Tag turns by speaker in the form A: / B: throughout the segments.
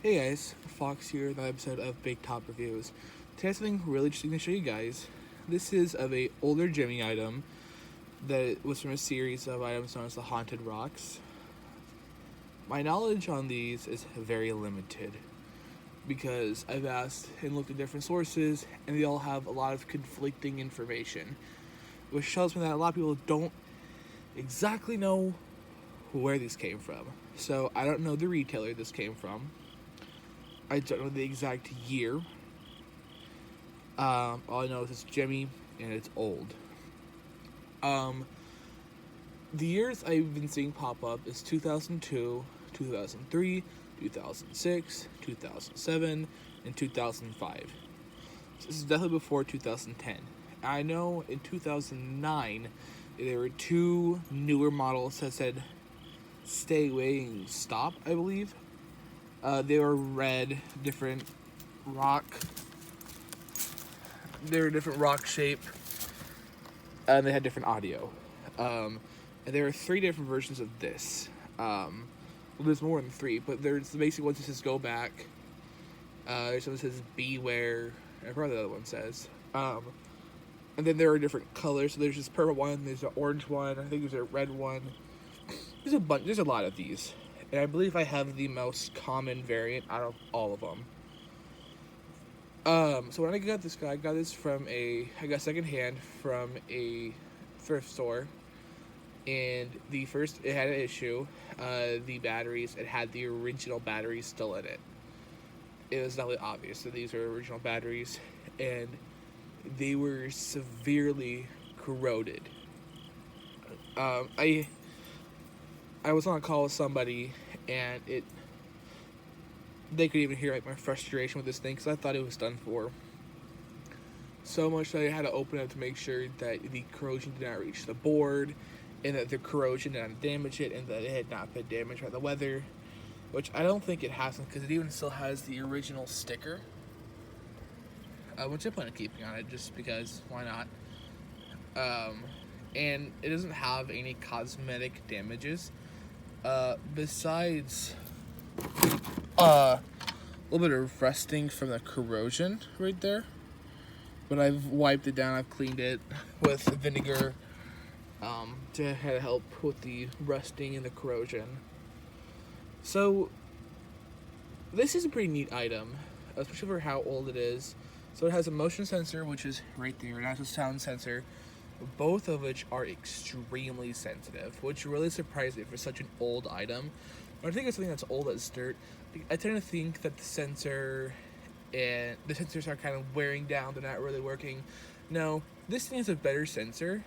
A: Hey guys, Fox here, another episode of Big Top Reviews. Today I have something really interesting to show you guys. This is of a older Gemmy item that was from a series of items known as the Haunted Rocks. My knowledge on these is very limited because I've asked and looked at different sources and they all have a lot of conflicting information, which tells me that a lot of people don't exactly know where these came from. So I don't know the retailer this came from. I don't know the exact year. All I know is it's Gemmy and it's old. The years I've been seeing pop up is 2002, 2003, 2006, 2007, and 2005. So this is definitely before 2010. I know in 2009 there were two newer models that said "Stay away and stop," I believe. They were red, different rock. They were different rock shape, and they had different audio. And there are three different versions of this. Well, there's more than three, but there's the basic one that says "Go Back." There's one that says "Beware." I forgot the other one says. And then there are different colors. So there's this purple one. There's an orange one. I think there's a red one. There's a bunch. There's a lot of these. And I believe I have the most common variant out of all of them. So when I got this guy, I got this I got secondhand from a thrift store. And it had an issue. The batteries, it had the original batteries still in it. It was definitely obvious that these are original batteries. And they were severely corroded. I was on a call with somebody, and they could even hear my frustration with this thing because I thought it was done for. So much that I had to open it to make sure that the corrosion did not reach the board, and that the corrosion did not damage it, and that it had not been damaged by the weather, which I don't think it hasn't because it even still has the original sticker, which I plan on keeping on it just because why not? And it doesn't have any cosmetic damages. Besides a little bit of rusting from the corrosion right there. But I've wiped it down, I've cleaned it with vinegar to help with the rusting and the corrosion. So this is a pretty neat item, especially for how old it is. So it has a motion sensor, which is right there, and it has a sound sensor, both of which are extremely sensitive, which really surprised me for such an old item. When I think of something that's old as dirt, I tend to think that the sensors are kind of wearing down, they're not really working. No, this thing has a better sensor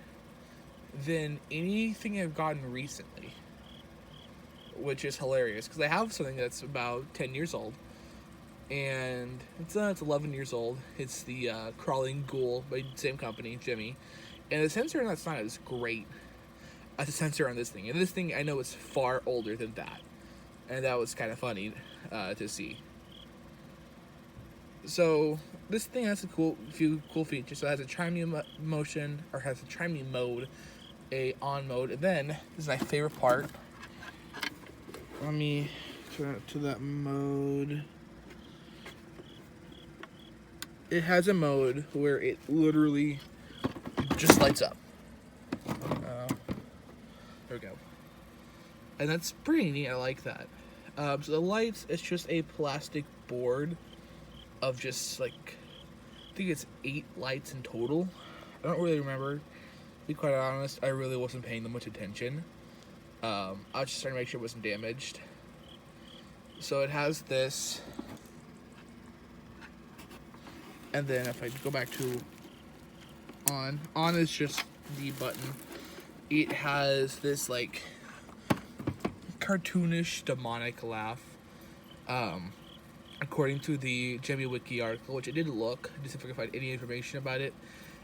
A: than anything I've gotten recently, which is hilarious, because I have something that's about 10 years old, and it's 11 years old. It's the Crawling Ghoul by the same company, Gemmy. And the sensor on that's not as great as the sensor on this thing. And this thing, I know, is far older than that. And that was kind of funny to see. So this thing has a few cool features. So it has a chime motion, or has a chime mode, a on mode, and then this is my favorite part. Let me turn it to that mode. It has a mode where it literally just lights up. There we go. And that's pretty neat. I like that. So the lights, it's just a plastic board of just I think it's 8 lights in total. I don't really remember. To be quite honest, I really wasn't paying them much attention. I was just trying to make sure it wasn't damaged. So it has this. And then if I go back to on is just the button. It has this cartoonish demonic laugh. According to the Gemmy Wiki article, which I did look to see if I could find any information about it,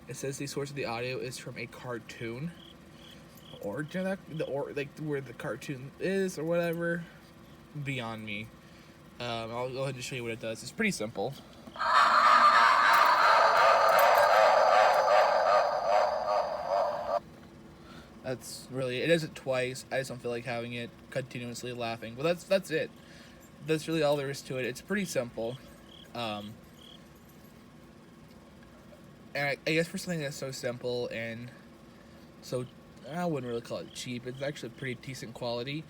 A: it says the source of the audio is from a cartoon, or where the cartoon is or whatever. Beyond me. I'll go ahead and show you what it does. It's pretty simple. That's really it. Does it twice. I just don't feel like having it continuously laughing. But that's it. that's really all there is to it. It's pretty simple. Um, and I guess for something that's so simple and so, I wouldn't really call it cheap. It's actually pretty decent quality.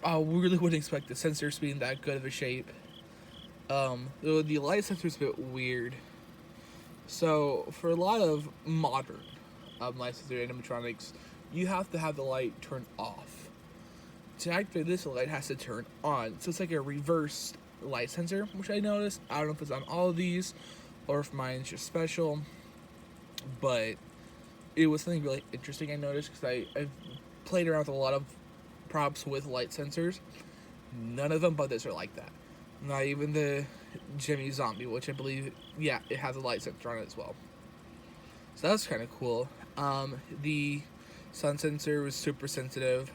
A: We really wouldn't expect the sensors to be in that good of a shape. The light sensor is a bit weird. So for a lot of modern light sensor animatronics, you have to have the light turned off. To activate this, the light has to turn on. So it's like a reverse light sensor, which I noticed. I don't know if it's on all of these or if mine's just special, but it was something really interesting I noticed because I've played around with a lot of props with light sensors. None of them but this are like that. Not even the Gemmy zombie, which I believe, yeah, it has a light sensor on it as well. So that's kind of cool. The sun sensor was super sensitive,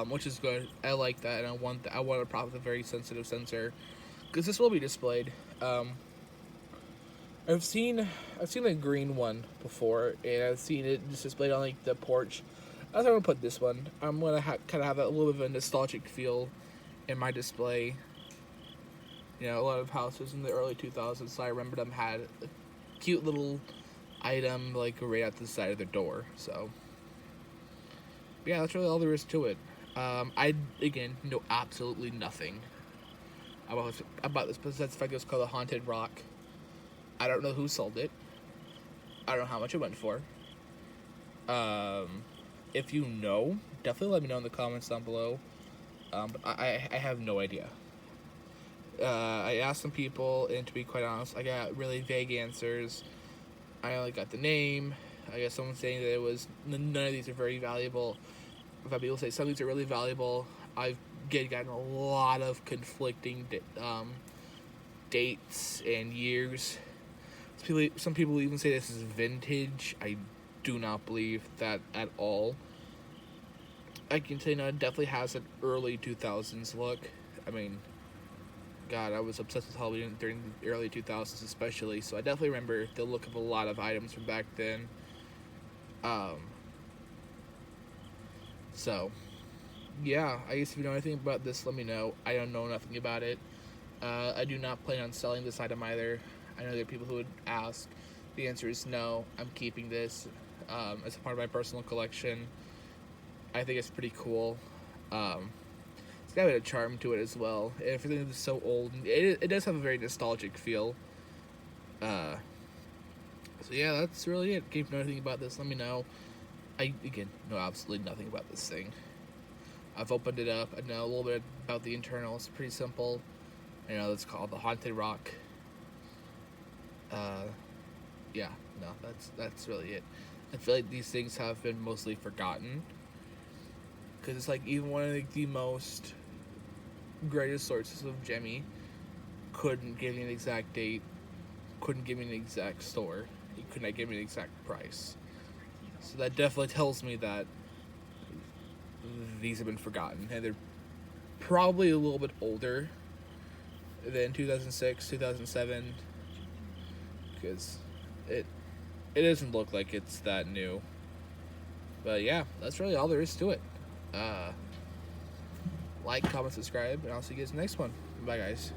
A: which is good. I like that, and I want a prop with a very sensitive sensor because this will be displayed. I've seen a green one before, and I've seen it just displayed on like the porch. I was gonna put this one. I'm gonna kind of have a little bit of a nostalgic feel in my display. You know, a lot of houses in the early 2000s, so I remember them had a cute little item like right at the side of their door. So yeah, that's really all there is to it. I again know absolutely nothing about this, but that's fact it's called a Haunted Rock. I don't know who sold it. I don't know how much it went for. If you know, definitely let me know in the comments down below. But I have no idea. I asked some people, and to be quite honest, I got really vague answers. I only got the name. I guess someone saying that it was none of these are very valuable. I've had people say some of these are really valuable. I've gotten a lot of conflicting dates and years. Some people even say this is vintage. I do not believe that at all. I can say no, it definitely has an early 2000s look. I mean, God, I was obsessed with Halloween during the early 2000s especially, so I definitely remember the look of a lot of items from back then. So, yeah, I guess if you know anything about this, let me know. I don't know nothing about it. I do not plan on selling this item either. I know there are people who would ask. The answer is no. I'm keeping this as a part of my personal collection. I think it's pretty cool. It's got a bit of charm to it as well. Everything is so old. It does have a very nostalgic feel. So yeah, that's really it. If you know anything about this, let me know. I, again, know absolutely nothing about this thing. I've opened it up. I know a little bit about the internals. Pretty simple. I know it's called the Haunted Rock. Yeah, no, that's really it. I feel like these things have been mostly forgotten. Because it's like even one of the most greatest sources of Gemmy couldn't give me an exact date, couldn't give me an exact store, he could not give me an exact price. So that definitely tells me that these have been forgotten, and they're probably a little bit older than 2006, 2007, because it doesn't look like it's that new. But yeah, that's really all there is to it. Like, comment, subscribe, and I'll see you guys in the next one. Bye, guys.